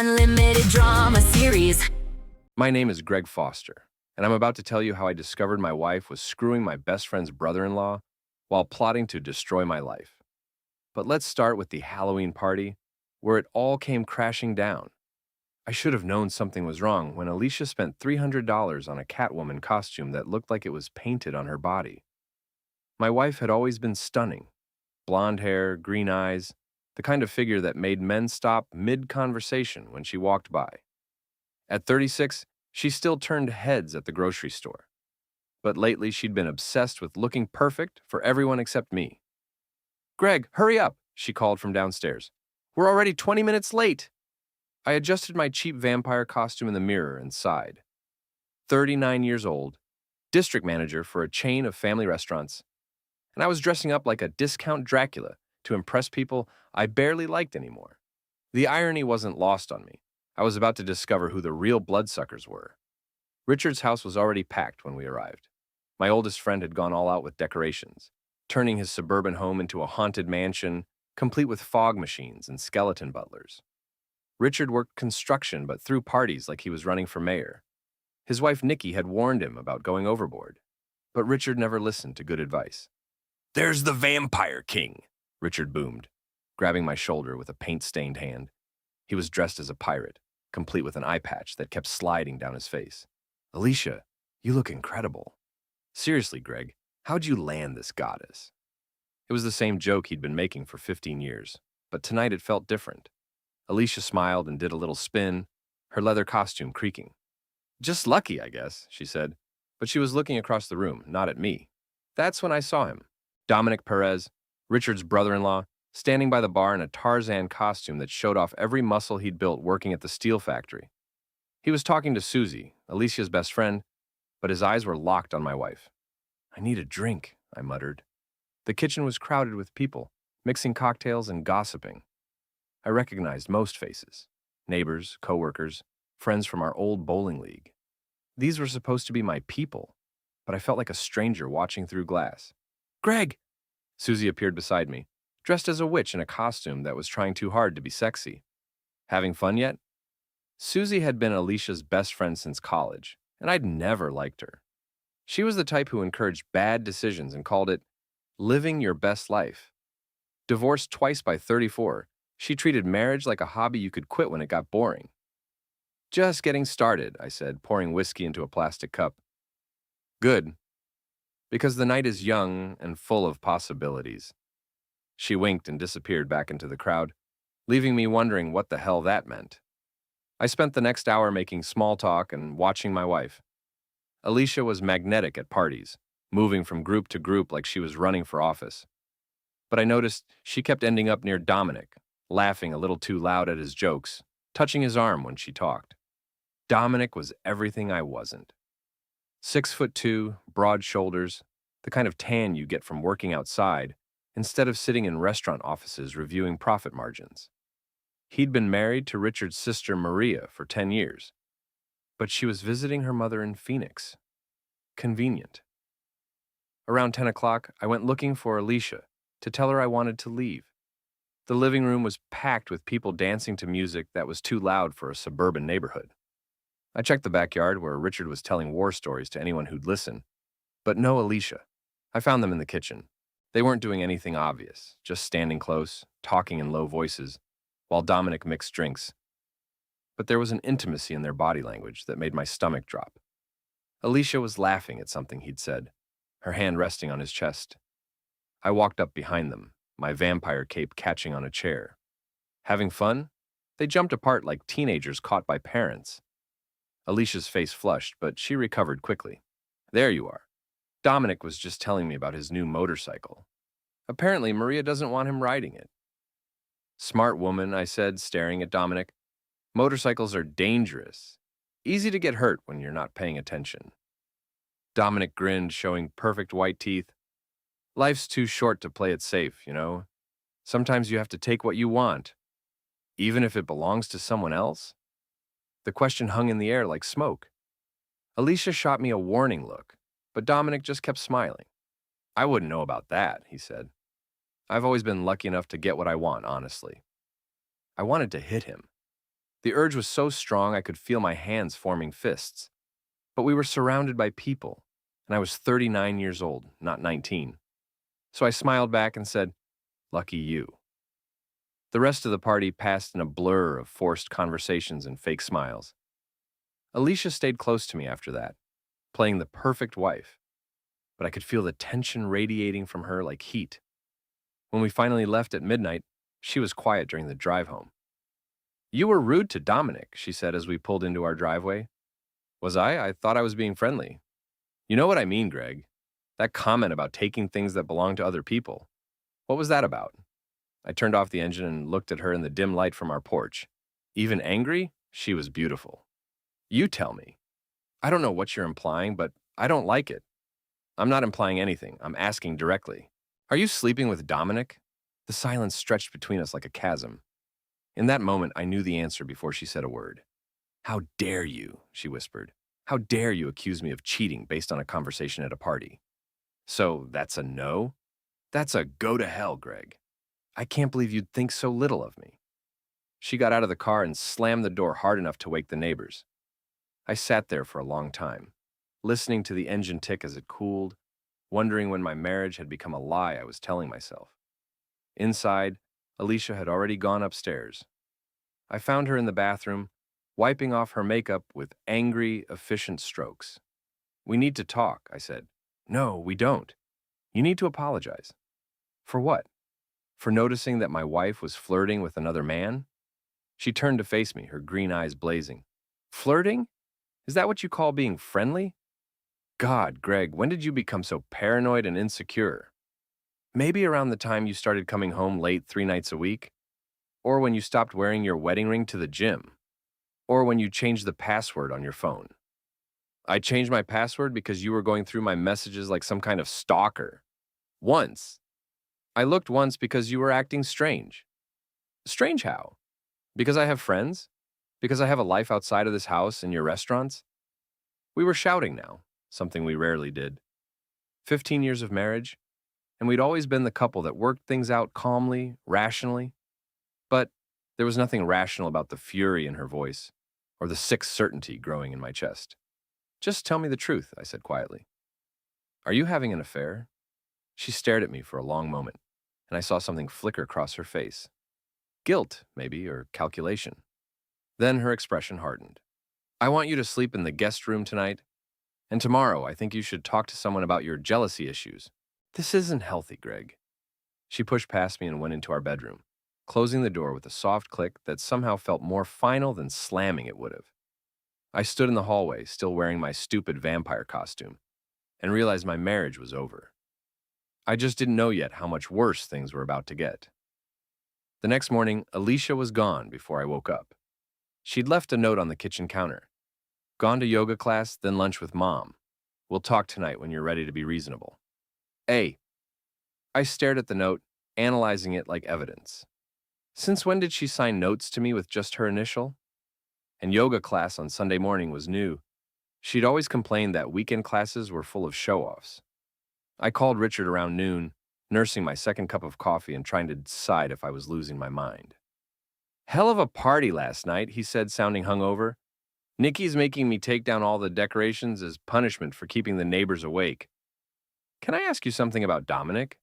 unlimited drama series. My name is Greg Foster, and I'm about to tell you how I discovered my wife was screwing my best friend's brother-in-law while plotting to destroy my life. But let's start with the Halloween party, where it all came crashing down. I should have known something was wrong when Alicia spent $300 on a Catwoman costume that looked like it was painted on her body. My wife had always been stunning. Blonde hair, green eyes, the kind of figure that made men stop mid-conversation when she walked by. At 36, she still turned heads at the grocery store. But lately, she'd been obsessed with looking perfect for everyone except me. "Greg, hurry up," she called from downstairs. "We're already 20 minutes late." I adjusted my cheap vampire costume in the mirror and sighed. 39 years old, district manager for a chain of family restaurants, and I was dressing up like a discount Dracula to impress people I barely liked anymore. The irony wasn't lost on me. I was about to discover who the real bloodsuckers were. Richard's house was already packed when we arrived. My oldest friend had gone all out with decorations, turning his suburban home into a haunted mansion, complete with fog machines and skeleton butlers. Richard worked construction but threw parties like he was running for mayor. His wife Nikki had warned him about going overboard, but Richard never listened to good advice. "There's the Vampire King," Richard boomed, grabbing my shoulder with a paint-stained hand. He was dressed as a pirate, complete with an eye patch that kept sliding down his face. "Alicia, you look incredible. Seriously, Greg, how'd you land this goddess?" It was the same joke he'd been making for 15 years, but tonight it felt different. Alicia smiled and did a little spin, her leather costume creaking. "Just lucky, I guess," she said, but she was looking across the room, not at me. That's when I saw him, Dominic Perez, Richard's brother-in-law, standing by the bar in a Tarzan costume that showed off every muscle he'd built working at the steel factory. He was talking to Susie, Alicia's best friend, but his eyes were locked on my wife. "I need a drink," I muttered. The kitchen was crowded with people, mixing cocktails and gossiping. I recognized most faces: neighbors, coworkers, friends from our old bowling league. These were supposed to be my people, but I felt like a stranger watching through glass. "Greg!" Susie appeared beside me, dressed as a witch in a costume that was trying too hard to be sexy. "Having fun yet?" Susie had been Alicia's best friend since college, and I'd never liked her. She was the type who encouraged bad decisions and called it living your best life. Divorced twice by 34, she treated marriage like a hobby you could quit when it got boring. "Just getting started," I said, pouring whiskey into a plastic cup. "Good, because the night is young and full of possibilities." She winked and disappeared back into the crowd, leaving me wondering what the hell that meant. I spent the next hour making small talk and watching my wife. Alicia was magnetic at parties, moving from group to group like she was running for office. But I noticed she kept ending up near Dominic, laughing a little too loud at his jokes, touching his arm when she talked. Dominic was everything I wasn't. 6'2", broad shoulders, the kind of tan you get from working outside instead of sitting in restaurant offices reviewing profit margins. He'd been married to Richard's sister Maria for 10 years, but she was visiting her mother in Phoenix. Convenient. Around 10 o'clock, I went looking for Alicia to tell her I wanted to leave. The living room was packed with people dancing to music that was too loud for a suburban neighborhood. I checked the backyard where Richard was telling war stories to anyone who'd listen, but no Alicia. I found them in the kitchen. They weren't doing anything obvious, just standing close, talking in low voices, while Dominic mixed drinks. But there was an intimacy in their body language that made my stomach drop. Alicia was laughing at something he'd said, her hand resting on his chest. I walked up behind them, my vampire cape catching on a chair. Having fun? They jumped apart like teenagers caught by parents. Alicia's face flushed, but she recovered quickly. "There you are. Dominic was just telling me about his new motorcycle. Apparently, Maria doesn't want him riding it." "Smart woman," I said, staring at Dominic. "Motorcycles are dangerous. Easy to get hurt when you're not paying attention." Dominic grinned, showing perfect white teeth. "Life's too short to play it safe, you know? Sometimes you have to take what you want, even if it belongs to someone else." The question hung in the air like smoke. Alicia shot me a warning look, but Dominic just kept smiling. "I wouldn't know about that," he said. "I've always been lucky enough to get what I want, honestly." I wanted to hit him. The urge was so strong I could feel my hands forming fists. But we were surrounded by people, and I was 39 years old, not 19. So I smiled back and said, "Lucky you." The rest of the party passed in a blur of forced conversations and fake smiles. Alicia stayed close to me after that, playing the perfect wife, but I could feel the tension radiating from her like heat. When we finally left at midnight, she was quiet during the drive home. "You were rude to Dominic," she said as we pulled into our driveway. "Was I? I thought I was being friendly." "You know what I mean, Greg. That comment about taking things that belong to other people. What was that about?" I turned off the engine and looked at her in the dim light from our porch. Even angry, she was beautiful. "You tell me." "I don't know what you're implying, but I don't like it." "I'm not implying anything. I'm asking directly. Are you sleeping with Dominic?" The silence stretched between us like a chasm. In that moment, I knew the answer before she said a word. "How dare you?" she whispered. "How dare you accuse me of cheating based on a conversation at a party?" "So that's a no?" "That's a go to hell, Greg. I can't believe you'd think so little of me." She got out of the car and slammed the door hard enough to wake the neighbors. I sat there for a long time, listening to the engine tick as it cooled, wondering when my marriage had become a lie I was telling myself. Inside, Alicia had already gone upstairs. I found her in the bathroom, wiping off her makeup with angry, efficient strokes. "We need to talk," I said. "No, we don't. You need to apologize." "For what?" "For noticing that my wife was flirting with another man?" She turned to face me, her green eyes blazing. "Flirting? Is that what you call being friendly? God, Greg, when did you become so paranoid and insecure?" "Maybe around the time you started coming home late 3 nights a week, or when you stopped wearing your wedding ring to the gym, or when you changed the password on your phone." "I changed my password because you were going through my messages like some kind of stalker." "Once. I looked once because you were acting strange." "Strange how? Because I have friends? Because I have a life outside of this house and your restaurants?" We were shouting now, something we rarely did. 15 years of marriage, and we'd always been the couple that worked things out calmly, rationally. But there was nothing rational about the fury in her voice or the sick certainty growing in my chest. "Just tell me the truth," I said quietly. "Are you having an affair?" She stared at me for a long moment, and I saw something flicker across her face. Guilt, maybe, or calculation. Then her expression hardened. "I want you to sleep in the guest room tonight, and tomorrow I think you should talk to someone about your jealousy issues." "This isn't healthy, Greg." She pushed past me and went into our bedroom, closing the door with a soft click that somehow felt more final than slamming it would have. I stood in the hallway, still wearing my stupid vampire costume, and realized my marriage was over. I just didn't know yet how much worse things were about to get. The next morning, Alicia was gone before I woke up. She'd left a note on the kitchen counter. "Gone to yoga class, then lunch with Mom. We'll talk tonight when you're ready to be reasonable." A. I stared at the note, analyzing it like evidence. Since when did she sign notes to me with just her initial? And yoga class on Sunday morning was new. She'd always complained that weekend classes were full of show-offs. I called Richard around noon, nursing my second cup of coffee and trying to decide if I was losing my mind. "Hell of a party last night," he said, sounding hungover. "Nikki's making me take down all the decorations as punishment for keeping the neighbors awake." "Can I ask you something about Dominic?"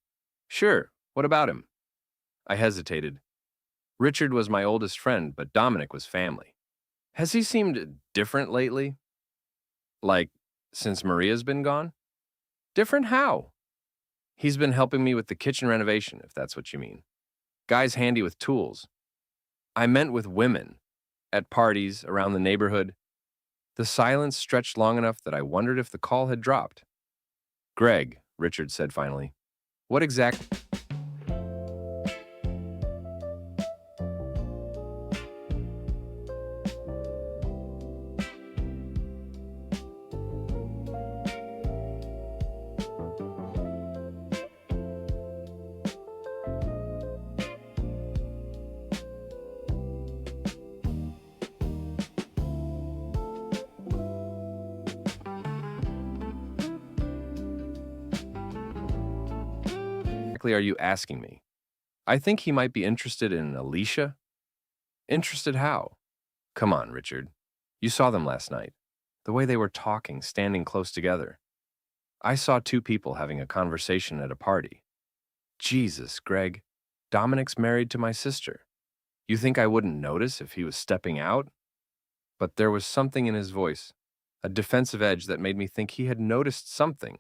"Sure. What about him?" I hesitated. Richard was my oldest friend, but Dominic was family. "Has he seemed different lately?" "Like, since Maria's been gone?" "Different how?" "He's been helping me with the kitchen renovation, if that's what you mean. Guy's handy with tools." "I meant with women. At parties, around the neighborhood." The silence stretched long enough that I wondered if the call had dropped. "Greg," Richard said finally, "what exactly—" are you asking me? "I think he might be interested in Alicia." "Interested how?" Come on, Richard. You saw them last night. The way they were talking, standing close together. I saw two people having a conversation at a party. Jesus, Greg. Dominic's married to my sister. You think I wouldn't notice if he was stepping out? But there was something in his voice, a defensive edge that made me think he had noticed something,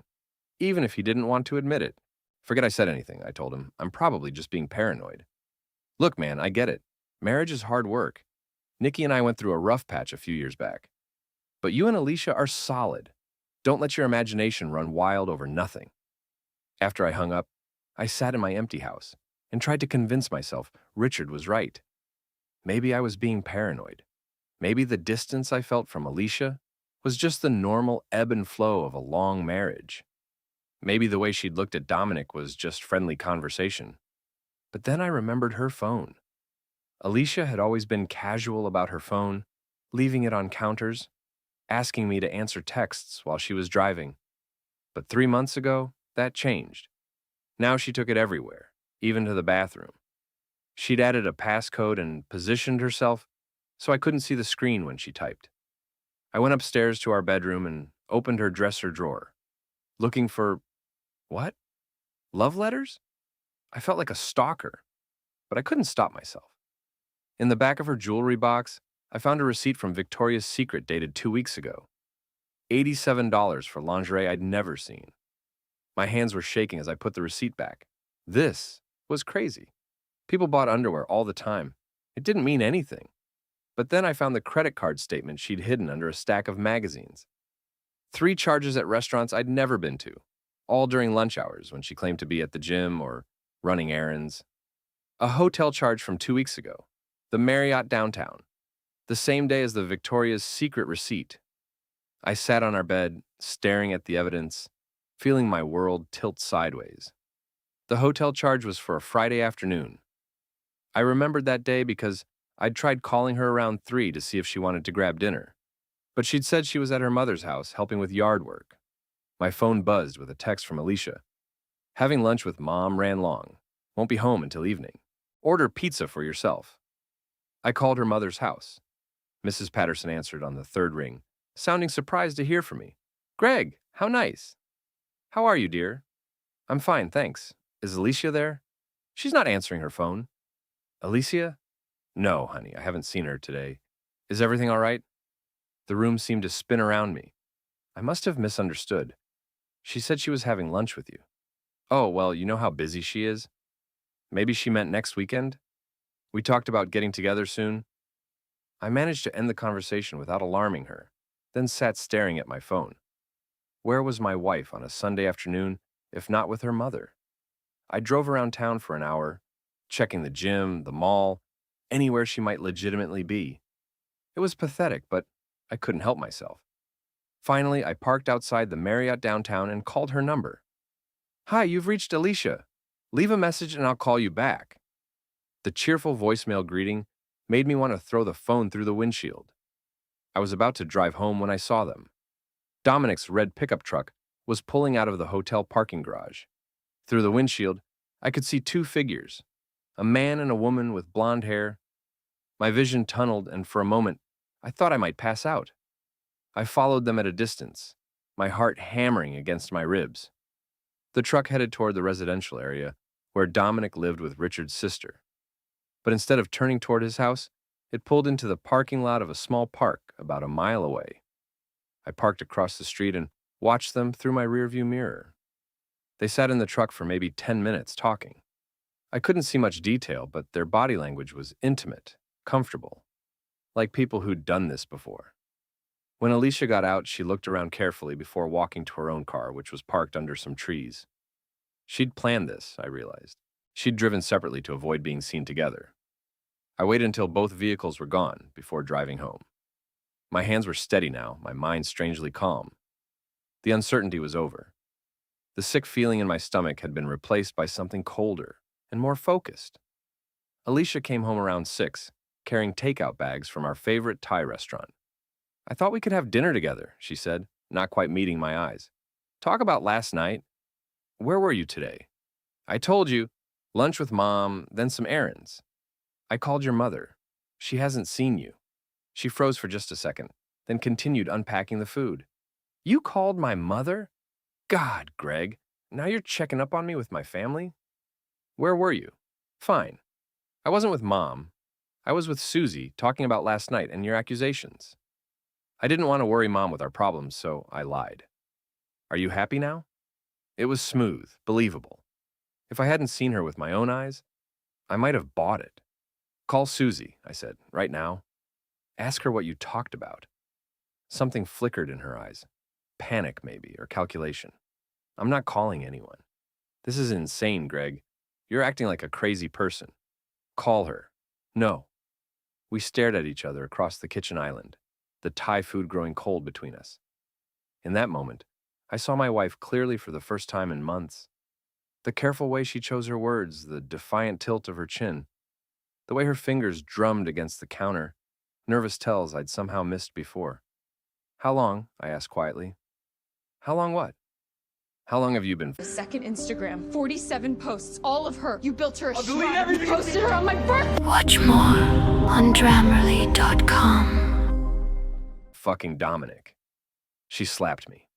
even if he didn't want to admit it. Forget I said anything, I told him. I'm probably just being paranoid. Look, man, I get it. Marriage is hard work. Nikki and I went through a rough patch a few years back. But you and Alicia are solid. Don't let your imagination run wild over nothing. After I hung up, I sat in my empty house and tried to convince myself Richard was right. Maybe I was being paranoid. Maybe the distance I felt from Alicia was just the normal ebb and flow of a long marriage. Maybe the way she'd looked at Dominic was just friendly conversation. But then I remembered her phone. Alicia had always been casual about her phone, leaving it on counters, asking me to answer texts while she was driving. But 3 months ago, that changed. Now she took it everywhere, even to the bathroom. She'd added a passcode and positioned herself so I couldn't see the screen when she typed. I went upstairs to our bedroom and opened her dresser drawer, looking for, what? Love letters? I felt like a stalker, but I couldn't stop myself. In the back of her jewelry box, I found a receipt from Victoria's Secret dated 2 weeks ago. $87 for lingerie I'd never seen. My hands were shaking as I put the receipt back. This was crazy. People bought underwear all the time. It didn't mean anything. But then I found the credit card statement she'd hidden under a stack of magazines. 3 charges at restaurants I'd never been to, all during lunch hours when she claimed to be at the gym or running errands. A hotel charge from 2 weeks ago, the Marriott downtown, the same day as the Victoria's Secret receipt. I sat on our bed, staring at the evidence, feeling my world tilt sideways. The hotel charge was for a Friday afternoon. I remembered that day because I'd tried calling her around 3 to see if she wanted to grab dinner, but she'd said she was at her mother's house helping with yard work. My phone buzzed with a text from Alicia. Having lunch with Mom ran long. Won't be home until evening. Order pizza for yourself. I called her mother's house. Mrs. Patterson answered on the 3rd ring, sounding surprised to hear from me. Greg, how nice. How are you, dear? I'm fine, thanks. Is Alicia there? She's not answering her phone. Alicia? No, honey, I haven't seen her today. Is everything all right? The room seemed to spin around me. I must have misunderstood. She said she was having lunch with you. Oh, well, you know how busy she is. Maybe she meant next weekend? We talked about getting together soon. I managed to end the conversation without alarming her, then sat staring at my phone. Where was my wife on a Sunday afternoon, if not with her mother? I drove around town for an hour, checking the gym, the mall, anywhere she might legitimately be. It was pathetic, but I couldn't help myself. Finally, I parked outside the Marriott downtown and called her number. Hi, you've reached Alicia. Leave a message and I'll call you back. The cheerful voicemail greeting made me want to throw the phone through the windshield. I was about to drive home when I saw them. Dominic's red pickup truck was pulling out of the hotel parking garage. Through the windshield, I could see 2 figures, a man and a woman with blonde hair. My vision tunneled, and for a moment, I thought I might pass out. I followed them at a distance, my heart hammering against my ribs. The truck headed toward the residential area where Dominic lived with Richard's sister. But instead of turning toward his house, it pulled into the parking lot of a small park about a mile away. I parked across the street and watched them through my rearview mirror. They sat in the truck for maybe 10 minutes talking. I couldn't see much detail, but their body language was intimate, comfortable, like people who'd done this before. When Alicia got out, she looked around carefully before walking to her own car, which was parked under some trees. She'd planned this, I realized. She'd driven separately to avoid being seen together. I waited until both vehicles were gone before driving home. My hands were steady now, my mind strangely calm. The uncertainty was over. The sick feeling in my stomach had been replaced by something colder and more focused. Alicia came home around 6, carrying takeout bags from our favorite Thai restaurant. I thought we could have dinner together, she said, not quite meeting my eyes. Talk about last night. Where were you today? I told you, lunch with Mom, then some errands. I called your mother. She hasn't seen you. She froze for just a second, then continued unpacking the food. You called my mother? God, Greg, now you're checking up on me with my family? Where were you? Fine. I wasn't with Mom. I was with Susie, talking about last night and your accusations. I didn't want to worry Mom with our problems, so I lied. Are you happy now? It was smooth, believable. If I hadn't seen her with my own eyes, I might have bought it. Call Susie, I said, right now. Ask her what you talked about. Something flickered in her eyes. Panic, maybe, or calculation. I'm not calling anyone. This is insane, Greg. You're acting like a crazy person. Call her. No. We stared at each other across the kitchen island, the Thai food growing cold between us. In that moment, I saw my wife clearly for the first time in months. The careful way she chose her words, the defiant tilt of her chin, the way her fingers drummed against the counter, nervous tells I'd somehow missed before. How long? I asked quietly. How long what? How long have you been? Second Instagram, 47 posts, all of her. You built her a shrine. You posted her on my birthday. Watch more on Grammarly.com. Fucking Dominic. She slapped me,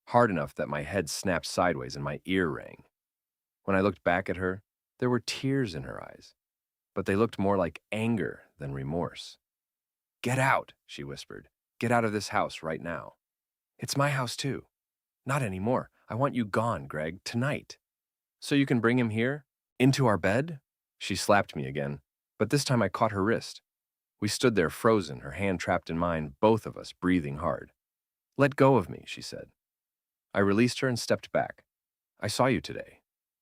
hard enough that my head snapped sideways and my ear rang. When I looked back at her, there were tears in her eyes, but they looked more like anger than remorse. Get out, she whispered. Get out of this house right now. It's my house too. Not anymore. I want you gone, Greg, tonight. So you can bring him here? Into our bed? She slapped me again, but this time I caught her wrist. We stood there frozen, her hand trapped in mine, both of us breathing hard. Let go of me, she said. I released her and stepped back. I saw you today.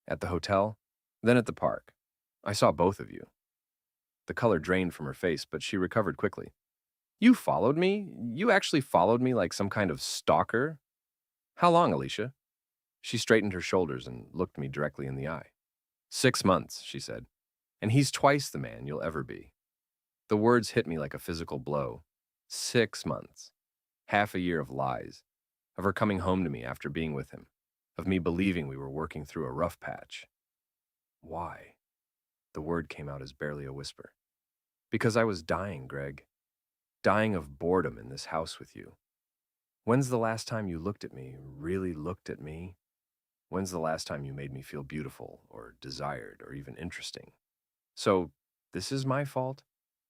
At the hotel, then at the park. I saw both of you. The color drained from her face, but she recovered quickly. You followed me? You actually followed me like some kind of stalker? How long, Alicia? She straightened her shoulders and looked me directly in the eye. 6 months, she said, and he's twice the man you'll ever be. The words hit me like a physical blow. 6 months. Half a year of lies, of her coming home to me after being with him, of me believing we were working through a rough patch. Why? The word came out as barely a whisper. Because I was dying, Greg. Dying of boredom in this house with you. When's the last time you looked at me, really looked at me? When's the last time you made me feel beautiful or desired or even interesting? So, this is my fault?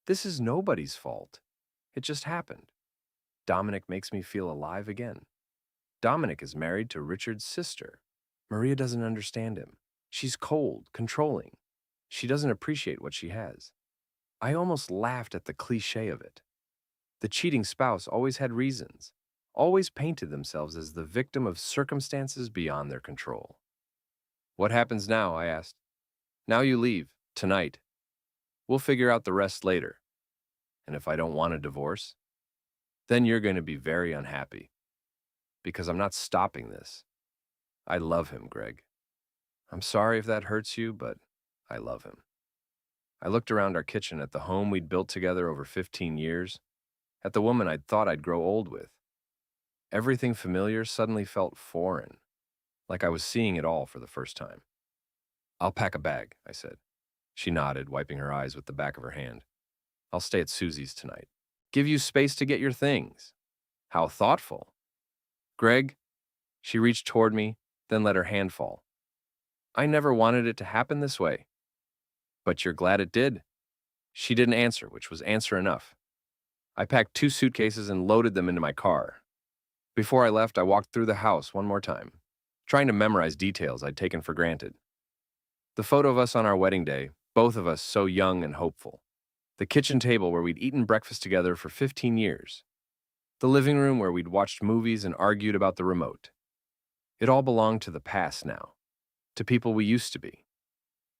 This is nobody's fault. It just happened. Dominic makes me feel alive again. Dominic is married to Richard's sister. Maria doesn't understand him. She's cold, controlling. She doesn't appreciate what she has. I almost laughed at the cliché of it. The cheating spouse always had reasons, always painted themselves as the victim of circumstances beyond their control. What happens now? I asked. Now you leave, tonight. We'll figure out the rest later. And if I don't want a divorce, then you're going to be very unhappy. Because I'm not stopping this. I love him, Greg. I'm sorry if that hurts you, but I love him. I looked around our kitchen at the home we'd built together over 15 years, at the woman I'd thought I'd grow old with. Everything familiar suddenly felt foreign, like I was seeing it all for the first time. I'll pack a bag, I said. She nodded, wiping her eyes with the back of her hand. I'll stay at Susie's tonight. Give you space to get your things. How thoughtful. Greg, she reached toward me, then let her hand fall. I never wanted it to happen this way. But you're glad it did. She didn't answer, which was answer enough. I packed 2 suitcases and loaded them into my car. Before I left, I walked through the house one more time, trying to memorize details I'd taken for granted. The photo of us on our wedding day, both of us so young and hopeful. The kitchen table where we'd eaten breakfast together for 15 years. The living room where we'd watched movies and argued about the remote. It all belonged to the past now, to people we used to be.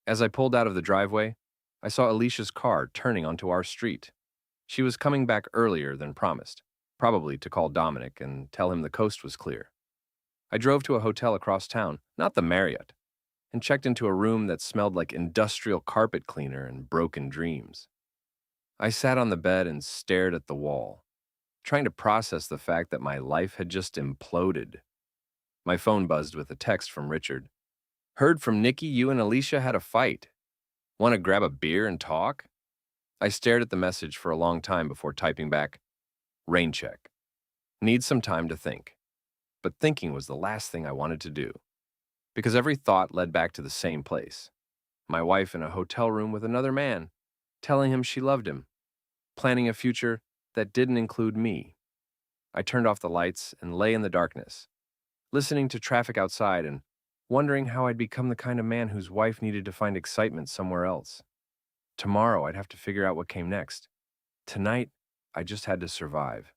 As I pulled out of the driveway, I saw Alicia's car turning onto our street. She was coming back earlier than promised, probably to call Dominic and tell him the coast was clear. I drove to a hotel across town, not the Marriott, and checked into a room that smelled like industrial carpet cleaner and broken dreams. I sat on the bed and stared at the wall, trying to process the fact that my life had just imploded. My phone buzzed with a text from Richard. Heard from Nikki you and Alicia had a fight. Want to grab a beer and talk? I stared at the message for a long time before typing back, rain check. Need some time to think. But thinking was the last thing I wanted to do, because every thought led back to the same place. My wife in a hotel room with another man, telling him she loved him, planning a future that didn't include me. I turned off the lights and lay in the darkness, listening to traffic outside and wondering how I'd become the kind of man whose wife needed to find excitement somewhere else. Tomorrow, I'd have to figure out what came next. Tonight, I just had to survive.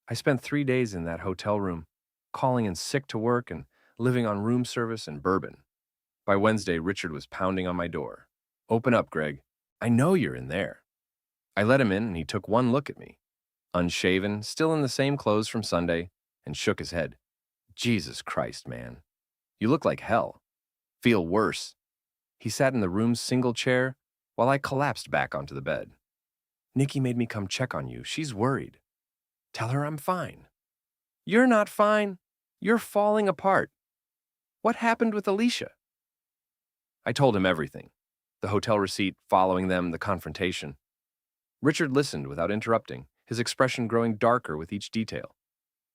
I spent 3 days in that hotel room, calling in sick to work and living on room service and bourbon. By Wednesday, Richard was pounding on my door. Open up, Greg. I know you're in there. I let him in and he took one look at me, unshaven, still in the same clothes from Sunday, and shook his head. Jesus Christ, man. You look like hell. Feel worse. He sat in the room's single chair while I collapsed back onto the bed. Nikki made me come check on you. She's worried. Tell her I'm fine. You're not fine. You're falling apart. What happened with Alicia? I told him everything. The hotel receipt, following them, the confrontation. Richard listened without interrupting, his expression growing darker with each detail.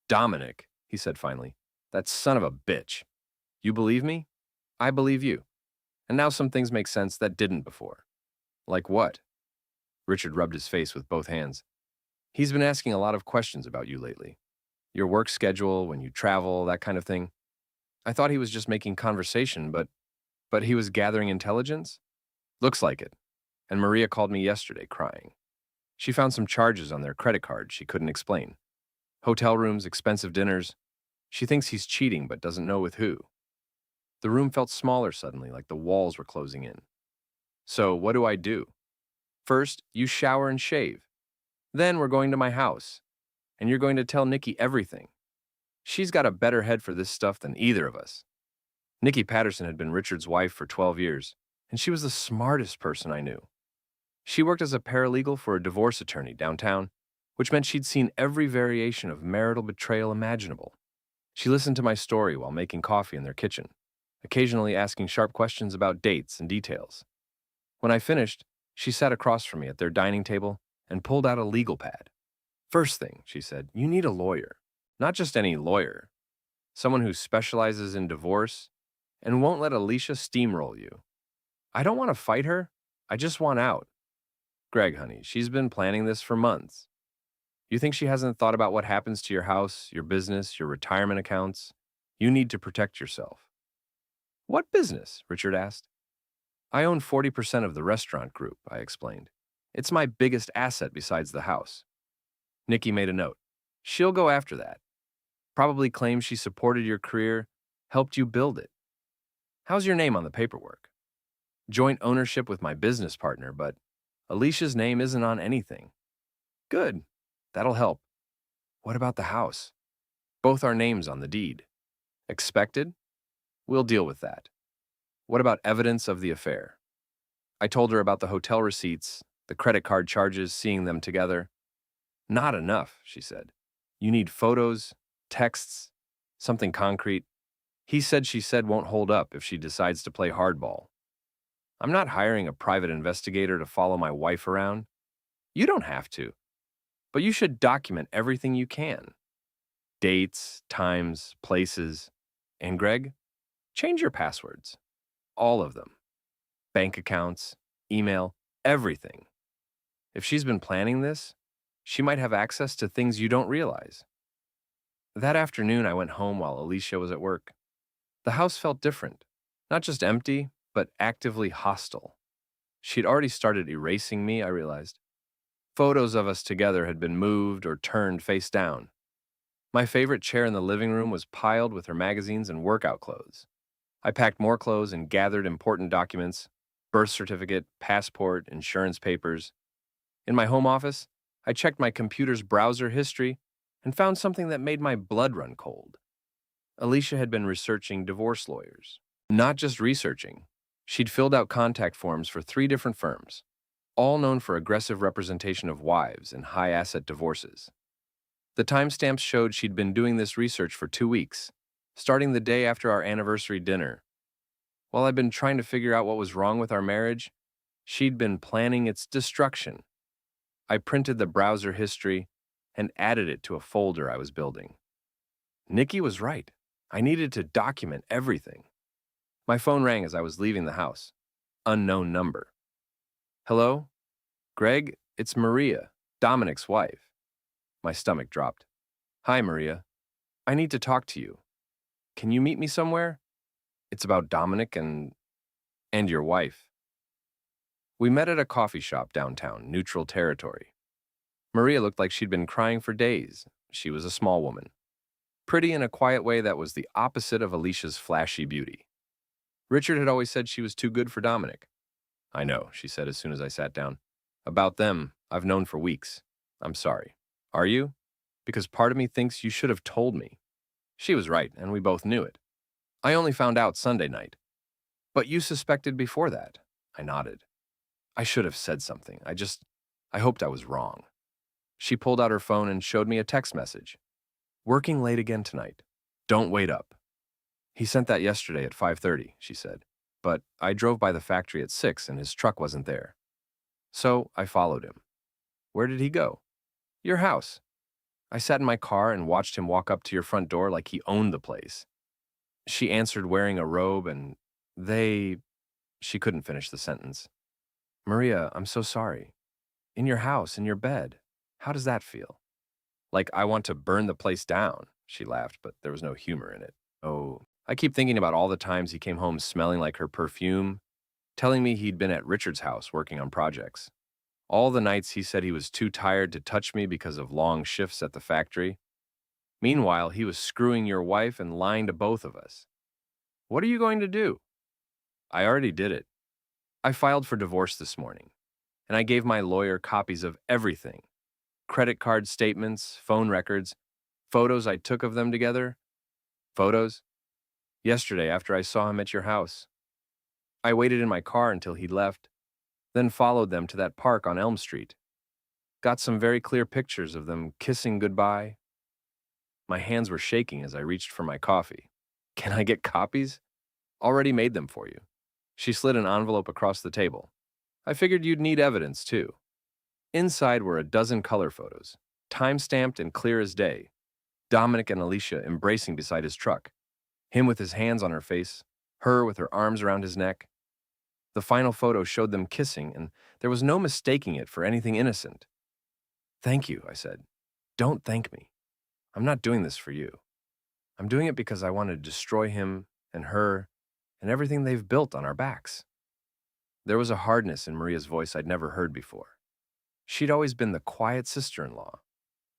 Dominic, he said finally, that son of a bitch. You believe me? I believe you. And now some things make sense that didn't before. Like what? Richard rubbed his face with both hands. He's been asking a lot of questions about you lately. Your work schedule, when you travel, that kind of thing. I thought he was just making conversation, but he was gathering intelligence? Looks like it. And Maria called me yesterday, crying. She found some charges on their credit card she couldn't explain. Hotel rooms, expensive dinners. She thinks he's cheating, but doesn't know with who. The room felt smaller suddenly, like the walls were closing in. So, what do I do? First, you shower and shave. Then we're going to my house. And you're going to tell Nikki everything. She's got a better head for this stuff than either of us. Nikki Patterson had been Richard's wife for 12 years, and she was the smartest person I knew. She worked as a paralegal for a divorce attorney downtown, which meant she'd seen every variation of marital betrayal imaginable. She listened to my story while making coffee in their kitchen, occasionally asking sharp questions about dates and details. When I finished, she sat across from me at their dining table and pulled out a legal pad. First thing, she said, you need a lawyer. Not just any lawyer. Someone who specializes in divorce and won't let Alicia steamroll you. I don't want to fight her. I just want out. Greg, honey, she's been planning this for months. You think she hasn't thought about what happens to your house, your business, your retirement accounts? You need to protect yourself. What business? Richard asked. I own 40% of the restaurant group, I explained. It's my biggest asset besides the house. Nikki made a note. She'll go after that. Probably claims she supported your career, helped you build it. How's your name on the paperwork? Joint ownership with my business partner, but Alicia's name isn't on anything. Good. That'll help. What about the house? Both our names on the deed. Expected? We'll deal with that. What about evidence of the affair? I told her about the hotel receipts, the credit card charges, seeing them together. Not enough, she said. You need photos, texts, something concrete. He said she said won't hold up if she decides to play hardball. I'm not hiring a private investigator to follow my wife around. You don't have to. But you should document everything you can. Dates, times, places. And Greg, change your passwords. All of them. Bank accounts, email, everything. If she's been planning this, she might have access to things you don't realize. That afternoon, I went home while Alicia was at work. The house felt different. Not just empty, but actively hostile. She'd already started erasing me, I realized. Photos of us together had been moved or turned face down. My favorite chair in the living room was piled with her magazines and workout clothes. I packed more clothes and gathered important documents, birth certificate, passport, insurance papers. In my home office, I checked my computer's browser history and found something that made my blood run cold. Alicia had been researching divorce lawyers. Not just researching. She'd filled out contact forms for 3 different firms, all known for aggressive representation of wives in high-asset divorces. The timestamps showed she'd been doing this research for 2 weeks, starting the day after our anniversary dinner. While I'd been trying to figure out what was wrong with our marriage, she'd been planning its destruction. I printed the browser history and added it to a folder I was building. Nikki was right. I needed to document everything. My phone rang as I was leaving the house. Unknown number. Hello? Greg, it's Maria, Dominic's wife. My stomach dropped. Hi, Maria. I need to talk to you. Can you meet me somewhere? It's about Dominic and your wife. We met at a coffee shop downtown, neutral territory. Maria looked like she'd been crying for days. She was a small woman, pretty in a quiet way that was the opposite of Alicia's flashy beauty. Richard had always said she was too good for Dominic. I know, she said as soon as I sat down. About them, I've known for weeks. I'm sorry. Are you? Because part of me thinks you should have told me. She was right, and we both knew it. I only found out Sunday night. But you suspected before that. I nodded. I should have said something. I hoped I was wrong. She pulled out her phone and showed me a text message. Working late again tonight. Don't wait up. He sent that yesterday at 5:30, she said. But I drove by the factory at 6 and his truck wasn't there. So I followed him. Where did he go? Your house. I sat in my car and watched him walk up to your front door like he owned the place. She answered wearing a robe and she couldn't finish the sentence. Maria, I'm so sorry. In your house, in your bed. How does that feel? Like I want to burn the place down, she laughed, but there was no humor in it. Oh, I keep thinking about all the times he came home smelling like her perfume, telling me he'd been at Richard's house working on projects. All the nights he said he was too tired to touch me because of long shifts at the factory. Meanwhile, he was screwing your wife and lying to both of us. What are you going to do? I already did it. I filed for divorce this morning, and I gave my lawyer copies of everything. Credit card statements, phone records, photos I took of them together. Photos? Yesterday, after I saw him at your house. I waited in my car until he left, then followed them to that park on Elm Street. Got some very clear pictures of them kissing goodbye. My hands were shaking as I reached for my coffee. Can I get copies? Already made them for you. She slid an envelope across the table. I figured you'd need evidence, too. Inside were a dozen color photos, time-stamped and clear as day. Dominic and Alicia embracing beside his truck. Him with his hands on her face, her with her arms around his neck. The final photo showed them kissing, and there was no mistaking it for anything innocent. Thank you, I said. Don't thank me. I'm not doing this for you. I'm doing it because I want to destroy him and her and everything they've built on our backs. There was a hardness in Maria's voice I'd never heard before. She'd always been the quiet sister-in-law,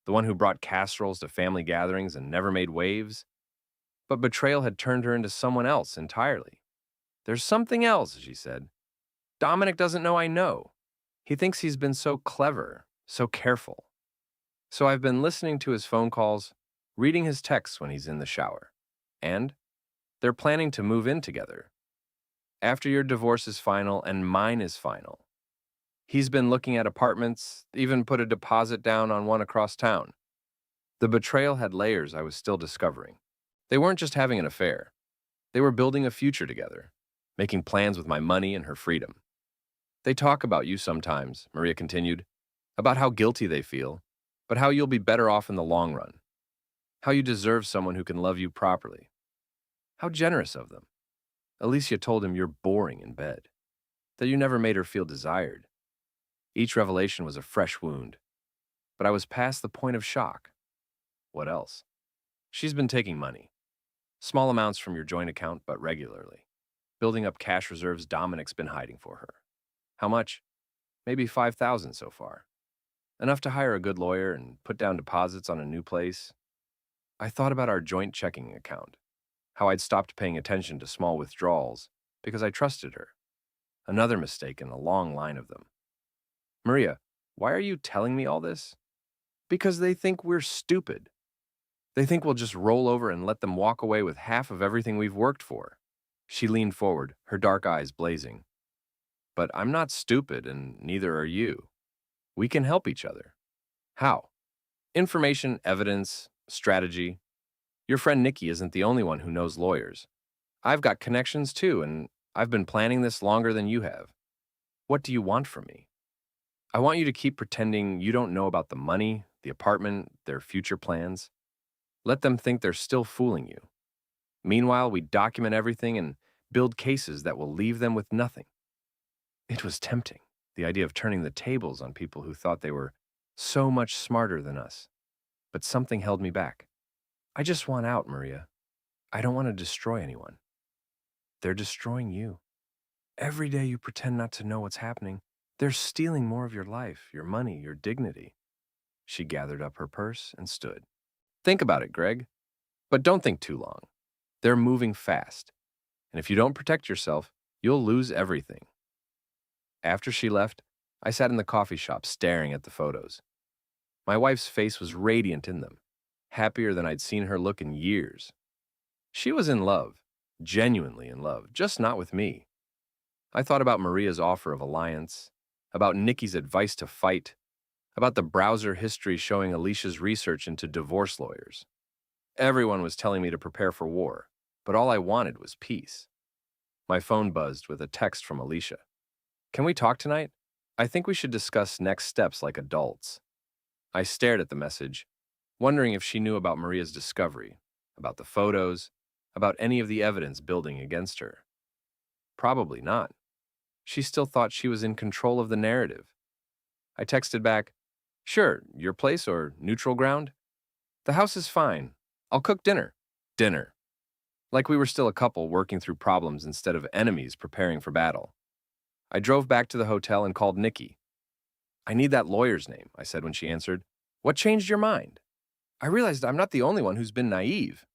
the one who brought casseroles to family gatherings and never made waves. But betrayal had turned her into someone else entirely. There's something else, she said. Dominic doesn't know I know. He thinks he's been so clever, so careful. So I've been listening to his phone calls, reading his texts when he's in the shower. And they're planning to move in together. After your divorce is final and mine is final. He's been looking at apartments, even put a deposit down on one across town. The betrayal had layers I was still discovering. They weren't just having an affair. They were building a future together, making plans with my money and her freedom. They talk about you sometimes, Maria continued, about how guilty they feel, but how you'll be better off in the long run. How you deserve someone who can love you properly. How generous of them. Alicia told him you're boring in bed, that you never made her feel desired. Each revelation was a fresh wound, but I was past the point of shock. What else? She's been taking money. Small amounts from your joint account, but regularly. Building up cash reserves Dominic's been hiding for her. How much? Maybe $5,000 so far. Enough to hire a good lawyer and put down deposits on a new place. I thought about our joint checking account, how I'd stopped paying attention to small withdrawals because I trusted her. Another mistake in a long line of them. Maria, why are you telling me all this? Because they think we're stupid. They think we'll just roll over and let them walk away with half of everything we've worked for. She leaned forward, her dark eyes blazing. But I'm not stupid, and neither are you. We can help each other. How? Information, evidence, strategy. Your friend Nikki isn't the only one who knows lawyers. I've got connections too, and I've been planning this longer than you have. What do you want from me? I want you to keep pretending you don't know about the money, the apartment, their future plans. Let them think they're still fooling you. Meanwhile, we document everything and build cases that will leave them with nothing. It was tempting, the idea of turning the tables on people who thought they were so much smarter than us. But something held me back. I just want out, Maria. I don't want to destroy anyone. They're destroying you. Every day you pretend not to know what's happening, they're stealing more of your life, your money, your dignity. She gathered up her purse and stood. Think about it, Greg. But don't think too long. They're moving fast. And if you don't protect yourself, you'll lose everything. After she left, I sat in the coffee shop staring at the photos. My wife's face was radiant in them, happier than I'd seen her look in years. She was in love, genuinely in love, just not with me. I thought about Maria's offer of alliance, about Nikki's advice to fight, about the browser history showing Alicia's research into divorce lawyers. Everyone was telling me to prepare for war, but all I wanted was peace. My phone buzzed with a text from Alicia. Can we talk tonight? I think we should discuss next steps like adults. I stared at the message, wondering if she knew about Maria's discovery, about the photos, about any of the evidence building against her. Probably not. She still thought she was in control of the narrative. I texted back, "Sure, your place or neutral ground? The house is fine. I'll cook dinner." Dinner. Like we were still a couple working through problems instead of enemies preparing for battle. I drove back to the hotel and called Nikki. "I need that lawyer's name," I said when she answered. "What changed your mind?" I realized I'm not the only one who's been naive.